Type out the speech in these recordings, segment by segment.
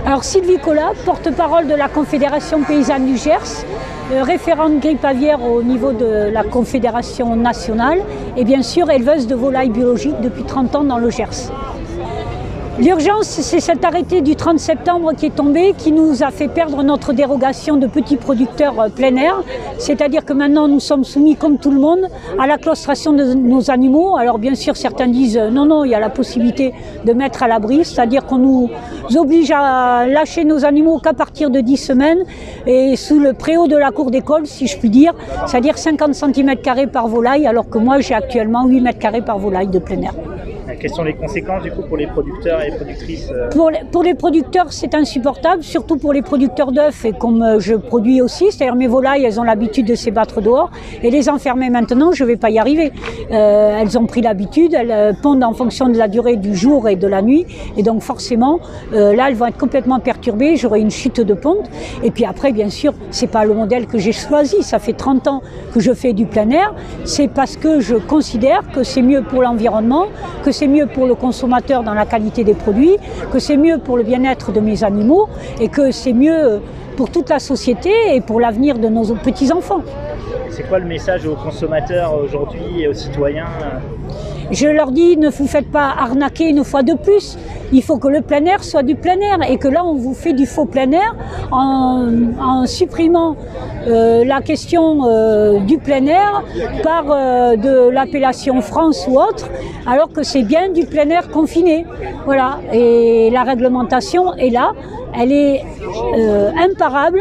Alors Sylvie Collat, porte-parole de la Confédération paysanne du Gers, référente grippe aviaire au niveau de la Confédération nationale et bien sûr éleveuse de volailles biologiques depuis 30 ans dans le Gers. L'urgence, c'est cet arrêté du 30 septembre qui est tombé, qui nous a fait perdre notre dérogation de petits producteurs plein air. C'est-à-dire que maintenant, nous sommes soumis, comme tout le monde, à la claustration de nos animaux. Alors bien sûr, certains disent non, non, il y a la possibilité de mettre à l'abri. C'est-à-dire qu'on nous oblige à lâcher nos animaux qu'à partir de 10 semaines et sous le préau de la cour d'école, si je puis dire. C'est-à-dire 50 cm² par volaille, alors que moi, j'ai actuellement 8 m² par volaille de plein air. Quelles sont les conséquences du coup pour les producteurs et les productrices Pour les producteurs, c'est insupportable, surtout pour les producteurs d'œufs, et comme je produis aussi, c'est-à-dire mes volailles, elles ont l'habitude de s'ébattre dehors, et les enfermer maintenant, je ne vais pas y arriver. Elles ont pris l'habitude, elles pondent en fonction de la durée du jour et de la nuit, et donc forcément, là, elles vont être complètement perturbées, j'aurai une chute de ponte, et puis après, bien sûr, c'est pas le modèle que j'ai choisi, ça fait 30 ans que je fais du plein air, c'est parce que je considère que c'est mieux pour l'environnement, que c'est mieux pour le consommateur dans la qualité des produits, que c'est mieux pour le bien-être de mes animaux et que c'est mieux pour toute la société et pour l'avenir de nos petits-enfants. C'est quoi le message aux consommateurs aujourd'hui et aux citoyens? Je leur dis, ne vous faites pas arnaquer une fois de plus. Il faut que le plein air soit du plein air et que là, on vous fait du faux plein air en supprimant la question du plein air par de l'appellation France ou autre, alors que c'est bien du plein air confiné. Voilà. Et la réglementation est là. Elle est imparable,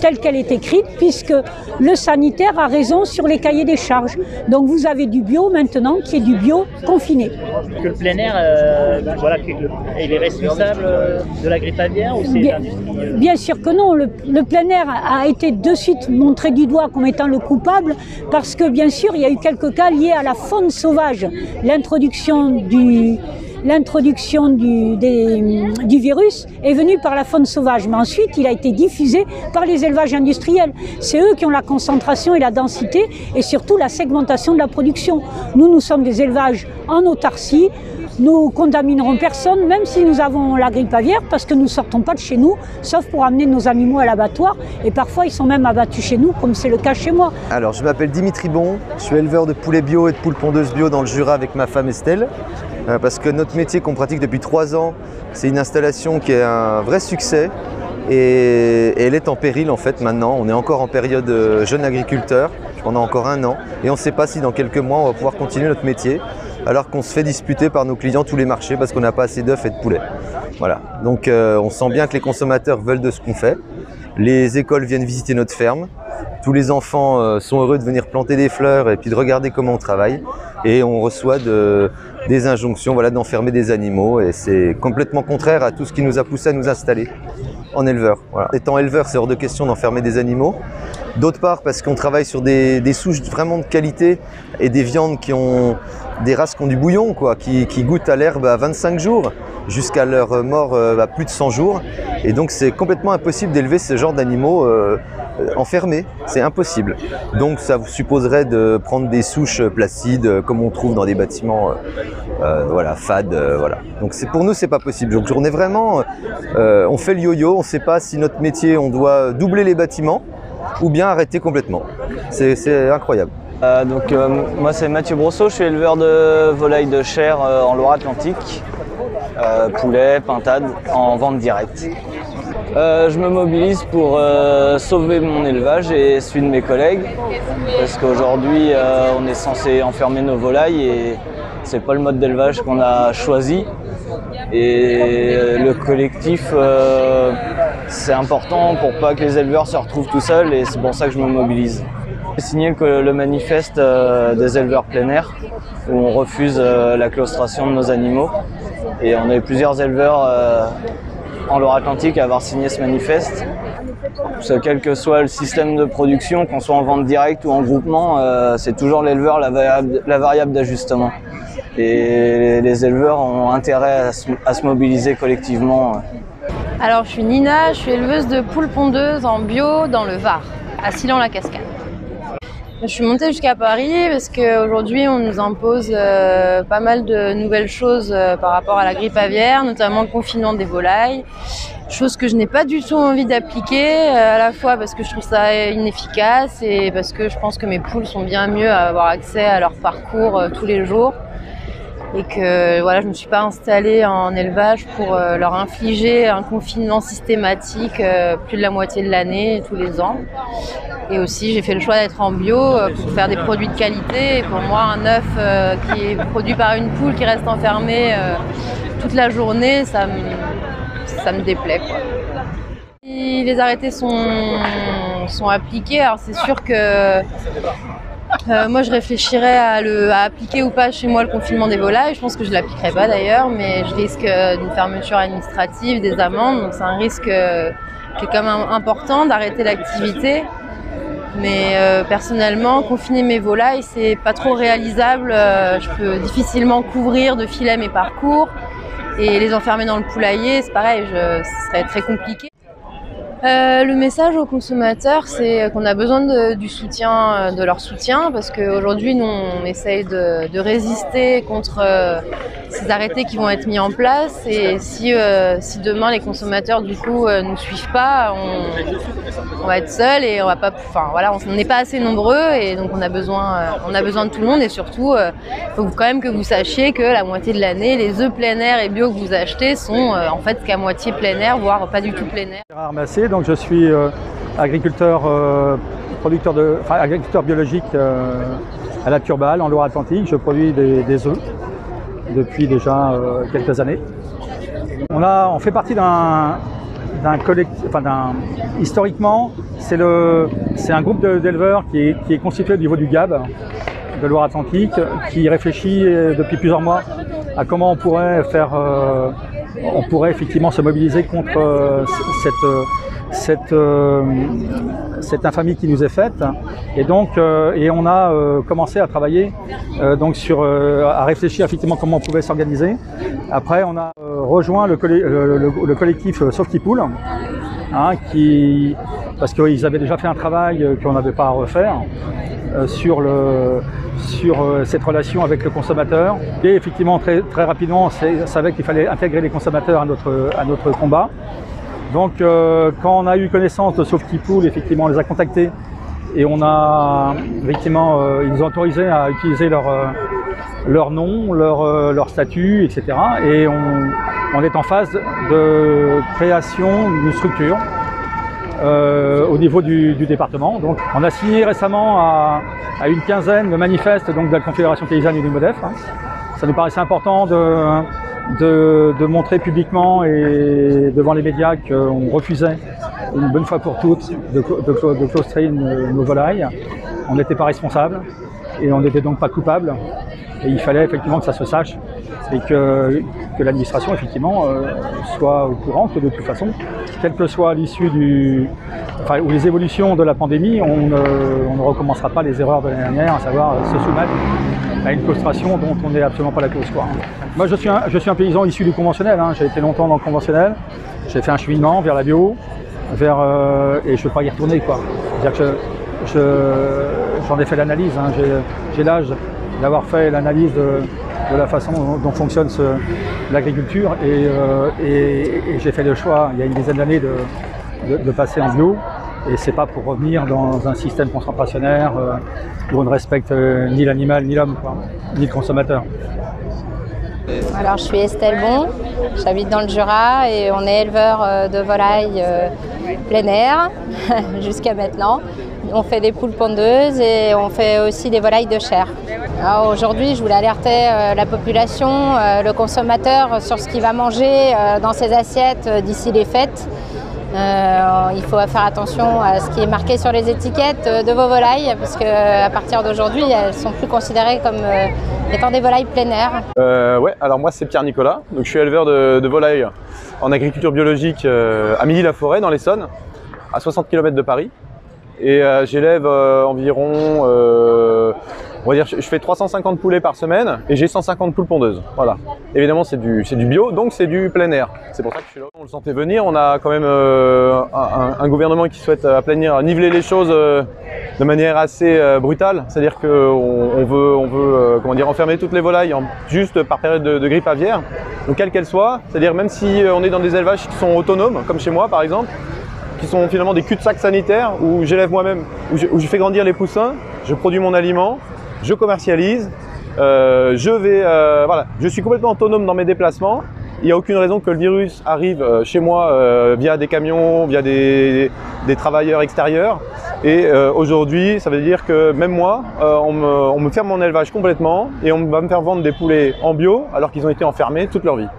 telle qu'elle est écrite, puisque le sanitaire a raison sur les cahiers des charges. Donc vous avez du bio maintenant qui est du bio confiné. Que le plein air, voilà, il est responsable de la grippe aviaire ou c'est l'industrie Bien sûr que non. Le plein air a été de suite montré du doigt comme étant le coupable parce que bien sûr il y a eu quelques cas liés à la faune sauvage. L'introduction du virus est venue par la faune sauvage, mais ensuite il a été diffusé par les élevages industriels. C'est eux qui ont la concentration et la densité et surtout la segmentation de la production. Nous sommes des élevages en autarcie, nous contaminerons personne, même si nous avons la grippe aviaire, parce que nous ne sortons pas de chez nous, sauf pour amener nos animaux à l'abattoir, et parfois ils sont même abattus chez nous, comme c'est le cas chez moi. Alors je m'appelle Dimitri Bon, je suis éleveur de poulets bio et de poules pondeuses bio dans le Jura avec ma femme Estelle. Parce que notre métier qu'on pratique depuis 3 ans, c'est une installation qui est un vrai succès et elle est en péril en fait maintenant. On est encore en période jeune agriculteur pendant encore 1 an et on ne sait pas si dans quelques mois on va pouvoir continuer notre métier alors qu'on se fait disputer par nos clients tous les marchés parce qu'on n'a pas assez d'œufs et de poulets. Voilà. Donc on sent bien que les consommateurs veulent de ce qu'on fait. Les écoles viennent visiter notre ferme. Tous les enfants sont heureux de venir planter des fleurs et puis de regarder comment on travaille. Et on reçoit des injonctions voilà, d'enfermer des animaux. Et c'est complètement contraire à tout ce qui nous a poussé à nous installer en éleveur. Voilà. Étant éleveur, c'est hors de question d'enfermer des animaux. D'autre part, parce qu'on travaille sur des souches vraiment de qualité et des viandes qui ont des races qui ont du bouillon, quoi, qui goûtent à l'herbe à 25 jours jusqu'à leur mort à plus de 100 jours. Et donc c'est complètement impossible d'élever ce genre d'animaux enfermés, c'est impossible. Donc ça vous supposerait de prendre des souches placides comme on trouve dans des bâtiments voilà, fades. Voilà. Donc pour nous c'est pas possible. Donc on est vraiment, on fait le yo-yo, on ne sait pas si notre métier on doit doubler les bâtiments ou bien arrêter complètement. C'est incroyable. Moi c'est Mathieu Brosseau, je suis éleveur de volailles de chair en Loire-Atlantique, poulet, pintade, en vente directe. Je me mobilise pour sauver mon élevage et celui de mes collègues parce qu'aujourd'hui on est censé enfermer nos volailles et c'est pas le mode d'élevage qu'on a choisi et le collectif c'est important pour pas que les éleveurs se retrouvent tout seuls et c'est pour ça que je me mobilise. J'ai signé le manifeste des éleveurs plein air où on refuse la claustration de nos animaux et on a eu plusieurs éleveurs en Loire-Atlantique à avoir signé ce manifeste. Parce que quel que soit le système de production, qu'on soit en vente directe ou en groupement, c'est toujours l'éleveur la variable d'ajustement. Et les éleveurs ont intérêt à se mobiliser collectivement. Alors je suis Nina, je suis éleveuse de poules pondeuses en bio dans le Var, à Sillan-la-Cascade. Je suis montée jusqu'à Paris parce qu'aujourd'hui on nous impose pas mal de nouvelles choses par rapport à la grippe aviaire, notamment le confinement des volailles. Je chose que je n'ai pas du tout envie d'appliquer, à la fois parce que je trouve ça inefficace et parce que je pense que mes poules sont bien mieux à avoir accès à leur parcours tous les jours. Et que voilà, je ne me suis pas installée en élevage pour leur infliger un confinement systématique plus de la moitié de l'année, tous les ans. Et aussi, j'ai fait le choix d'être en bio pour faire des produits de qualité. Et pour moi, un œuf qui est produit par une poule qui reste enfermée toute la journée, ça me déplaît, quoi. Si les arrêtés sont appliqués, alors c'est sûr que moi je réfléchirais à appliquer ou pas chez moi le confinement des volailles. Je pense que je ne l'appliquerai pas d'ailleurs, mais je risque d'une fermeture administrative, des amendes, donc c'est un risque qui est quand même important d'arrêter l'activité. Mais personnellement, confiner mes volailles, c'est pas trop réalisable. Je peux difficilement couvrir de filets mes parcours et les enfermer dans le poulailler, c'est pareil, ce serait très compliqué. Le message aux consommateurs, c'est qu'on a besoin du soutien, de leur soutien, parce qu'aujourd'hui, nous, on essaye de résister contre ces arrêtés qui vont être mis en place. Et si demain les consommateurs, du coup, nous suivent pas, on va être seuls et on va pas. Enfin, voilà, on n'est pas assez nombreux et donc on a besoin de tout le monde. Et surtout, il faut quand même que vous sachiez que la moitié de l'année, les œufs plein air et bio que vous achetez sont en fait qu'à moitié plein air, voire pas du tout plein air. Gérard Massé, donc je suis agriculteur biologique à la Turballe en Loire-Atlantique. Je produis des œufs depuis déjà quelques années. On fait partie d'un collectif, historiquement, c'est un groupe d'éleveurs qui est constitué au niveau du GAB de Loire-Atlantique, qui réfléchit depuis plusieurs mois à comment on pourrait effectivement se mobiliser contre cette infamie qui nous est faite. Et donc, on a commencé à travailler à réfléchir effectivement comment on pouvait s'organiser. Après, on a rejoint le collectif Sauve qui Poule, parce qu'ils avaient déjà fait un travail qu'on n'avait pas à refaire sur cette relation avec le consommateur. Et effectivement, très, très rapidement, on savait qu'il fallait intégrer les consommateurs à notre combat. Donc, quand on a eu connaissance de Sauve qui Poule, effectivement, on les a contactés et ils nous ont autorisé à utiliser leur nom, leur statut, etc. Et on est en phase de création d'une structure au niveau du département. Donc, on a signé récemment à une quinzaine de manifestes de la Confédération paysanne et du MODEF. Ça nous paraissait important de montrer publiquement et devant les médias qu'on refusait une bonne fois pour toutes de claustrer nos volailles. On n'était pas responsables et on n'était donc pas coupables. Et il fallait effectivement que ça se sache et que l'administration effectivement soit au courant que de toute façon, quelle que soit l'issue ou les évolutions de la pandémie, on ne recommencera pas les erreurs de l'année dernière, à savoir se soumettre à une claustration dont on n'est absolument pas la cause, quoi. Moi, je suis un paysan issu du conventionnel. J'ai été longtemps dans le conventionnel. J'ai fait un cheminement vers la bio, et je ne peux pas y retourner, quoi. C'est-à-dire que j'en ai fait l'analyse. J'ai l'âge d'avoir fait l'analyse de la façon dont fonctionne l'agriculture et j'ai fait le choix il y a une dizaine d'années de passer en bio. Et c'est pas pour revenir dans un système concentrationnaire où on ne respecte ni l'animal, ni l'homme, ni le consommateur. Alors je suis Estelle Bon, j'habite dans le Jura et on est éleveur de volailles plein air jusqu'à maintenant. On fait des poules pondeuses et on fait aussi des volailles de chair. Aujourd'hui, je voulais alerter la population, le consommateur sur ce qu'il va manger dans ses assiettes d'ici les fêtes. Il faut faire attention à ce qui est marqué sur les étiquettes de vos volailles parce qu'à partir d'aujourd'hui, elles ne sont plus considérées comme étant des volailles plein air. Ouais, alors moi c'est Pierre Nicolas, donc je suis éleveur de volailles en agriculture biologique à Milly-la-Forêt dans l'Essonne, à 60 km de Paris. Et j'élève environ, on va dire, je fais 350 poulets par semaine et j'ai 150 poules pondeuses. Voilà. Évidemment, c'est du bio, donc c'est du plein air. C'est pour ça que je suis là. On le sentait venir. On a quand même un gouvernement qui souhaite aplanir, niveler les choses de manière assez brutale, c'est-à-dire qu'on veut comment dire, enfermer toutes les volailles juste par période de grippe aviaire, donc quelle qu'elle soit, c'est-à-dire même si on est dans des élevages qui sont autonomes, comme chez moi par exemple, qui sont finalement des cul-de-sac sanitaires où j'élève moi-même, où je fais grandir les poussins, je produis mon aliment, je commercialise, voilà, je suis complètement autonome dans mes déplacements. Il n'y a aucune raison que le virus arrive chez moi via des camions, via des travailleurs extérieurs. Et aujourd'hui, ça veut dire que même moi, on me ferme mon élevage complètement et on va me faire vendre des poulets en bio alors qu'ils ont été enfermés toute leur vie.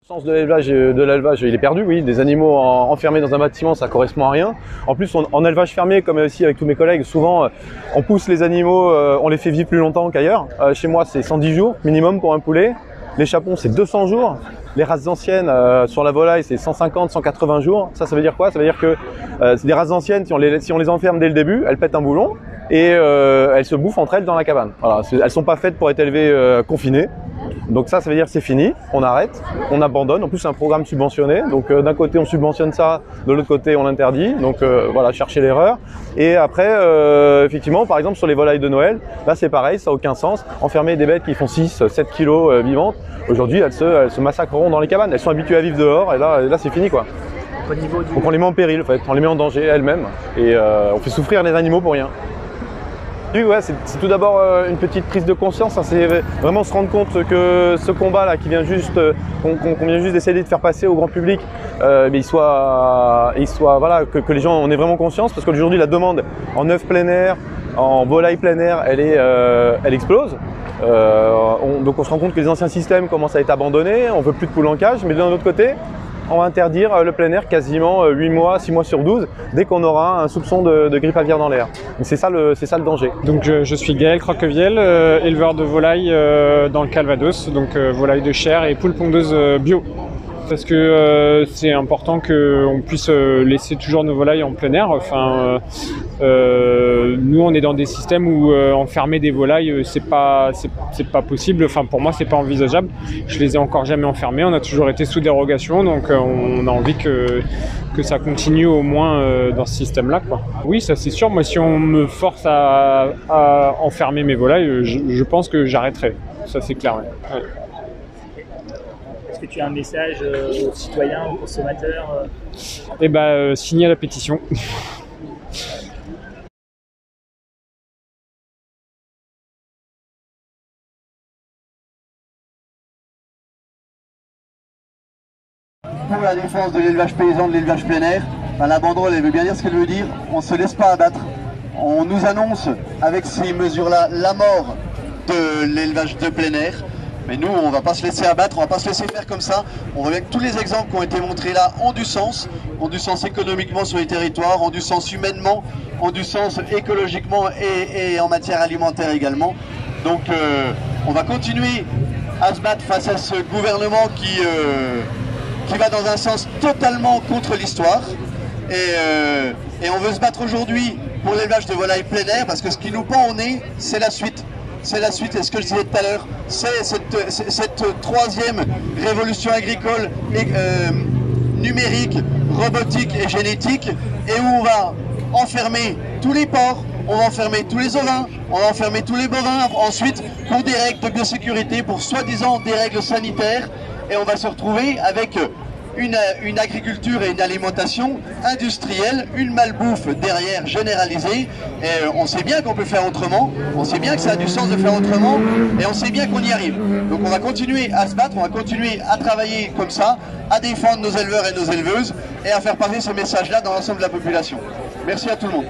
Le sens de l'élevage, il est perdu, oui. Des animaux enfermés dans un bâtiment, ça correspond à rien. En plus, en élevage fermé, comme aussi avec tous mes collègues, souvent on pousse les animaux, on les fait vivre plus longtemps qu'ailleurs. Chez moi, c'est 110 jours minimum pour un poulet. Les chapons, c'est 200 jours. Les races anciennes sur la volaille, c'est 150, 180 jours. Ça veut dire quoi? Ça veut dire que c'est des races anciennes, si on les enferme dès le début, elles pètent un boulon et elles se bouffent entre elles dans la cabane. Voilà, elles sont pas faites pour être élevées confinées. Donc ça veut dire que c'est fini, on arrête, on abandonne. En plus, c'est un programme subventionné. Donc d'un côté, on subventionne ça, de l'autre côté, on l'interdit. Donc voilà, chercher l'erreur. Et après, effectivement, par exemple, sur les volailles de Noël, là c'est pareil, ça n'a aucun sens. Enfermer des bêtes qui font 6, 7 kilos vivantes, aujourd'hui, elles se massacreront dans les cabanes. Elles sont habituées à vivre dehors et là c'est fini, quoi. Donc on les met en péril, en fait, on les met en danger elles-mêmes. Et on fait souffrir les animaux pour rien. Ouais, c'est tout d'abord une petite prise de conscience, hein, c'est vraiment se rendre compte que ce combat-là qui vient juste, qu'on vient juste d'essayer de faire passer au grand public, mais voilà, que les gens en aient vraiment conscience, parce qu'aujourd'hui la demande en œuf plein air, en volaille plein air, elle explose. Donc on se rend compte que les anciens systèmes commencent à être abandonnés, on ne veut plus de poules en cage, mais d'un autre côté, on va interdire le plein air quasiment 8 mois, 6 mois sur 12, dès qu'on aura un soupçon de grippe aviaire dans l'air. C'est ça le danger. Donc je suis Gaël Croquevielle, éleveur de volailles dans le Calvados, donc volailles de chair et poules pondeuses bio. Parce que c'est important qu'on puisse laisser toujours nos volailles en plein air. Enfin, nous, on est dans des systèmes où enfermer des volailles, c'est pas possible. Enfin, pour moi, c'est pas envisageable. Je les ai encore jamais enfermées. On a toujours été sous dérogation, donc on a envie que ça continue au moins dans ce système-là, quoi. Oui, ça c'est sûr. Moi, si on me force à enfermer mes volailles, je pense que j'arrêterai. Ça, c'est clair. Ouais. Ouais. Est-ce que tu as un message aux citoyens, aux consommateurs? Eh ben, signez la pétition. Pour la défense de l'élevage paysan, de l'élevage plein air, la banderole, elle veut bien dire ce qu'elle veut dire. On ne se laisse pas abattre. On nous annonce avec ces mesures-là la mort de l'élevage de plein air. Mais nous, on ne va pas se laisser abattre, on ne va pas se laisser faire comme ça. On voit que tous les exemples qui ont été montrés là ont du sens économiquement sur les territoires, ont du sens humainement, ont du sens écologiquement et en matière alimentaire également. Donc on va continuer à se battre face à ce gouvernement qui va dans un sens totalement contre l'histoire. Et on veut se battre aujourd'hui pour l'élevage de volailles plein air, parce que ce qui nous pend au nez, c'est la suite. C'est la suite, et ce que je disais tout à l'heure, c'est cette troisième révolution agricole numérique, robotique et génétique, et où on va enfermer tous les porcs, on va enfermer tous les ovins, on va enfermer tous les bovins, ensuite pour des règles de biosécurité, pour soi-disant des règles sanitaires, et on va se retrouver avec une agriculture et une alimentation industrielle, une malbouffe derrière généralisée. Et on sait bien qu'on peut faire autrement, on sait bien que ça a du sens de faire autrement, et on sait bien qu'on y arrive. Donc on va continuer à se battre, on va continuer à travailler comme ça, à défendre nos éleveurs et nos éleveuses, et à faire passer ce message-là dans l'ensemble de la population. Merci à tout le monde.